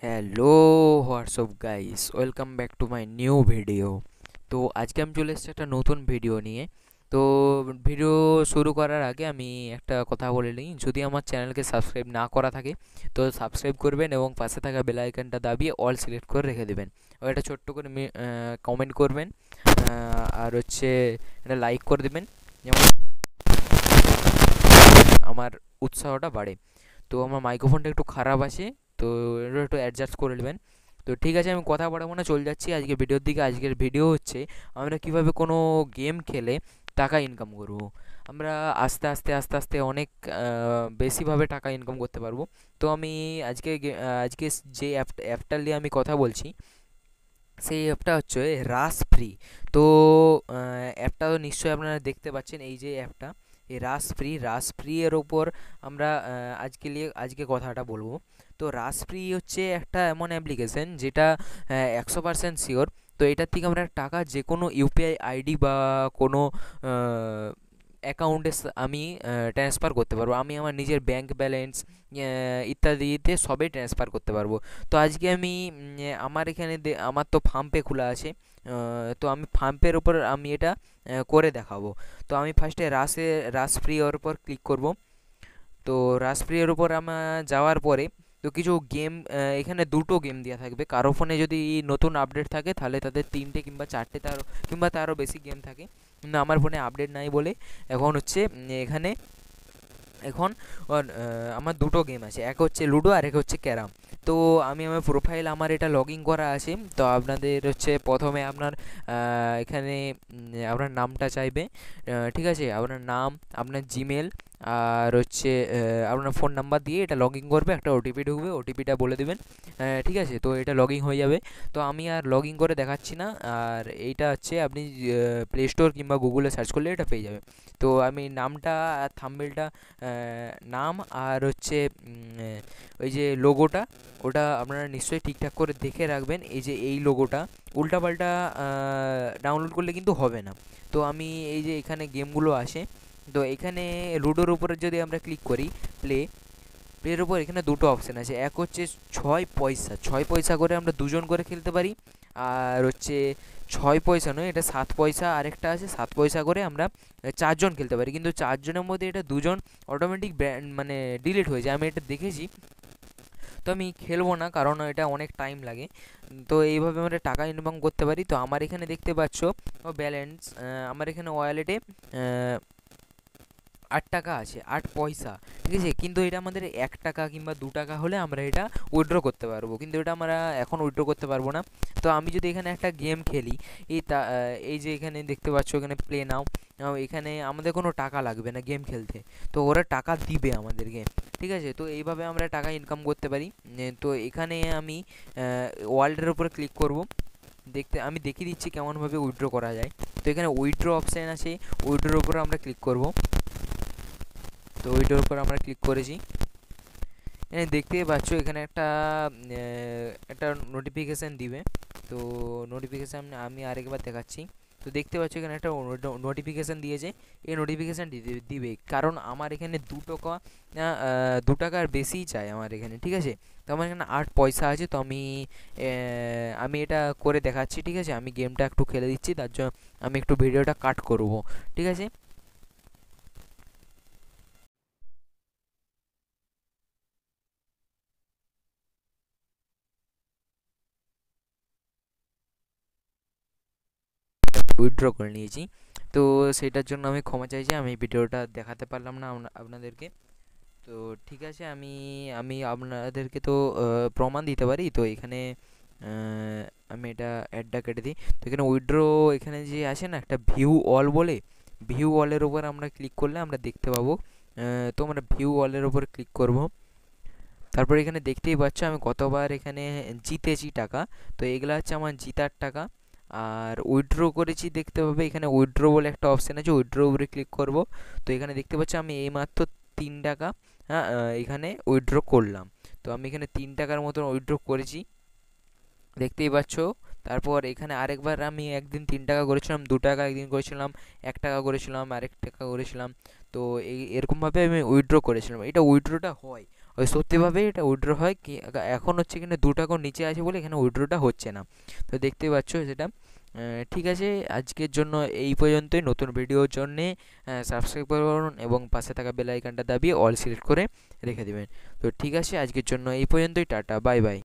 Hello WhatsApp guys, welcome back to my new video. তো আজকে আমি চলে এসেছি একটা নতুন ভিডিও নিয়ে। তো ভিডিও শুরু করার আগে আমি একটা কথা বলে নিই, যদি আমার চ্যানেলকে সাবস্ক্রাইব না করা থাকে তো সাবস্ক্রাইব করবেন এবং পাশে থাকা বেল আইকনটা দাবিয়ে অল সিলেক্ট করে রেখে দেবেন। ও একটা ছোট্ট করে কমেন্ট করবেন, আর হচ্ছে একটা লাইক করে দেবেন, যেমন আমার উৎসাহটা বাড়ে। তো আমার মাইক্রোফোনটা একটু খারাপ আছে, তো এটা একটু অ্যাডজাস্ট করে নেবেন। তো ঠিক আছে, আমি কথা বাড়াবো না, চলে যাচ্ছি আজকের ভিডিওর দিকে। আজকের ভিডিও হচ্ছে আমরা কিভাবে কোনো গেম খেলে টাকা ইনকাম করব। আমরা আস্তে আস্তে আস্তে আস্তে অনেক বেশিভাবে টাকা ইনকাম করতে পারবো। তো আমি আজকে যে অ্যাপটা নিয়ে আমি কথা বলছি, সেই অ্যাপটা হচ্ছে রাস ফ্রি। তো অ্যাপটা তো নিশ্চয়ই আপনারা দেখতে পাচ্ছেন, এই যে অ্যাপটা, এই রাস ফ্রি এর ওপর আমরা আজকে কথাটা বলবো। তো রাস ফ্রি হচ্ছে একটা এমন অ্যাপ্লিকেশন যেটা 100% শিওর। তো এটার থেকে আমরা টাকা যে কোনো ইউপিআই আইডি বা কোনো অ্যাকাউন্টে আমি ট্রান্সফার করতে পারবো। আমি আমার নিজের ব্যাংক ব্যালেন্স ইত্যাদিতে সবই ট্রান্সফার করতে পারবো। তো আজকে আমি আমার এখানে আমার তো ফার্মপে খোলা আছে, তো আমি ফার্মপের ওপর আমি এটা করে দেখাবো। তো আমি ফার্স্টে রাস ফ্রি এর উপর ক্লিক করব। তো রাসপ্রিয়ার উপর আমার যাওয়ার পরে তো কিছু গেম, এখানে দুটো গেম দেওয়া থাকবে। কারো ফোনে যদি নতুন আপডেট থাকে তাহলে তাদের তিনটে কিংবা চারটে, কিংবা তারও বেশি গেম থাকে, কিন্তু আমার ফোনে আপডেট নাই বলে এখন হচ্ছে এখানে এখন আমার দুটো গেম আছে, এক হচ্ছে লুডো আর এক হচ্ছে ক্যারাম। তো আমি আমার প্রোফাইল, আমার এটা লগ ইন করা আছে। তো আপনাদের হচ্ছে প্রথমে আপনার এখানে আপনার নামটা চাইবে, ঠিক আছে, আপনার নাম, আপনার জিমেল, আর হচ্ছে আপনার ফোন নাম্বার দিয়ে এটা লগ ইন করবে। একটা ওটিপি ঢুকবে, ওটিপিটা বলে দেবেন, ঠিক আছে। তো এটা লগ ইন হয়ে যাবে। তো আমি আর লগ ইন করে দেখাচ্ছি না, আর এইটা হচ্ছে আপনি প্লে স্টোর কিংবা গুগলে সার্চ করলে এটা পেয়ে যাবে। তো আমি নামটা আর থাম্বনেলটা, নাম আর হচ্ছে ওই যে লোগোটা, ওটা আপনারা নিশ্চয়ই ঠিকঠাক করে দেখে রাখবেন। এই যে এই লোগোটা উল্টাপাল্টা ডাউনলোড করলে কিন্তু হবে না। তো আমি এই যে এখানে গেমগুলো আসে, তো এখানে লুডোর উপরে যদি আমরা ক্লিক করি, প্লে প্লের উপর এখানে দুটো অপশান আছে। এক হচ্ছে 6 পয়সা, 6 পয়সা করে আমরা দুজন করে খেলতে পারি। আর হচ্ছে 6 পয়সা নয়, এটা 7 পয়সা আরেকটা আছে, 7 পয়সা করে আমরা চারজন খেলতে পারি। কিন্তু চারজনের মধ্যে এটা দুজন অটোমেটিক মানে ডিলিট হয়ে যায়, আমি এটা দেখেছি। তো আমি খেলবো না, কারণ এটা অনেক টাইম লাগে। তো এইভাবে আমরা টাকা ইনকাম করতে পারি। তো আমার এখানে দেখতে পাচ্ছ ব্যালেন্স, আমার এখানে ওয়ালেটে 8 টাকা আছে, 8 পয়সা, ঠিক আছে। কিন্তু এটা আমাদের 1 টাকা কিংবা 2 টাকা হলে আমরা এটা উইথড্র করতে পারবো, কিন্তু এটা আমরা এখন উইথড্র করতে পারবো না। তো আমি যদি এখানে একটা গেম খেলি, এই যে এখানে দেখতে পাচ্ছ, এখানে প্লে নাও, এখানে আমাদের কোনো টাকা লাগবে না গেম খেলতে, তো ওরা টাকা দিবে আমাদেরকে, ঠিক আছে। তো এইভাবে আমরা টাকা ইনকাম করতে পারি। তো এখানে আমি ওয়ার্ল্ডের উপরে ক্লিক করব। আমি দেখিয়ে দিচ্ছি কেমনভাবে উইথড্র করা যায়। তো এখানে উইথড্র অপশান আছে, উইথড্রোর উপরে আমরা ক্লিক করব। তো ওইটার উপর আমরা ক্লিক করেছি। এখানে দেখতেই পাচ্ছ এখানে একটা নোটিফিকেশান দিবে। তো নোটিফিকেশান আমি আরেকবার দেখাচ্ছি। তো দেখতে পাচ্ছ এখানে একটা নোটিফিকেশান দিয়েছে। এই নোটিফিকেশানটি দিবে, কারণ আমার এখানে 2 টাকা, 2 টাকার বেশিই চাই আমার এখানে, ঠিক আছে। তো আমার এখানে 8 পয়সা আছে। তো আমি এটা করে দেখাচ্ছি, ঠিক আছে। আমি গেমটা একটু খেলে দিচ্ছি, তার জন্য আমি একটু ভিডিওটা কাট করব, ঠিক আছে। উইথড্র করে নিয়েছি। তো সেটার জন্য আমি ক্ষমা চাইছি, আমি ভিডিওটা দেখাতে পারলাম না আপনাদেরকে। তো ঠিক আছে, আমি আমি আপনাদেরকে তো প্রমাণ দিতে পারি। তো এখানে আমি এটা অ্যাডটা কেটে দিই। তো এখানে উইথড্র, এখানে যে আছে না একটা ভিউ অল বলে, ভিউ অলের ওপর আমরা ক্লিক করলে আমরা দেখতে পাবো। তো আমরা ভিউ অলের ওপর ক্লিক করব। তারপর এখানে দেখতেই পাচ্ছ আমি কতবার এখানে জিতেছি টাকা। তো এগুলো হচ্ছে আমার জিতার টাকা। আর উইথড্র করেছি, দেখতে পাবে এখানে উইথড্র বলে একটা অপশান আছে, উইথড্র উপরে ক্লিক করব। তো এখানে দেখতে পাচ্ছ আমি এইমাত্র 3 টাকা, হ্যাঁ, এখানে উইথড্র করলাম। তো আমি এখানে 3 টাকার মতন উইথড্র করেছি, দেখতেই পাচ্ছ। তারপর এখানে আরেকবার আমি একদিন 3 টাকা করেছিলাম, 2 টাকা একদিন করেছিলাম, 1 টাকা করেছিলাম, আরেক টাকা করেছিলাম। তো এরকমভাবে আমি উইথড্র করেছিলাম। এটা উইথড্রটা হয় ওই সত্যিভাবেই এটা উইথড্র হয় কি। এখন হচ্ছে কিনা 2 টাকার নিচে আছে বলে এখানে উইথড্রটা হচ্ছে না। তো দেখতেই পাচ্ছ সেটা। ঠিক আছে, আজকের জন্য এই পর্যন্তই। নতুন ভিডিওর জন্যে সাবস্ক্রাইব করুন এবং পাশে থাকা বেল আইকনটা দাবিয়ে অল সিলেক্ট করে রেখে দেবেন। তো ঠিক আছে, আজকের জন্য এই পর্যন্তই। Tata, bye bye.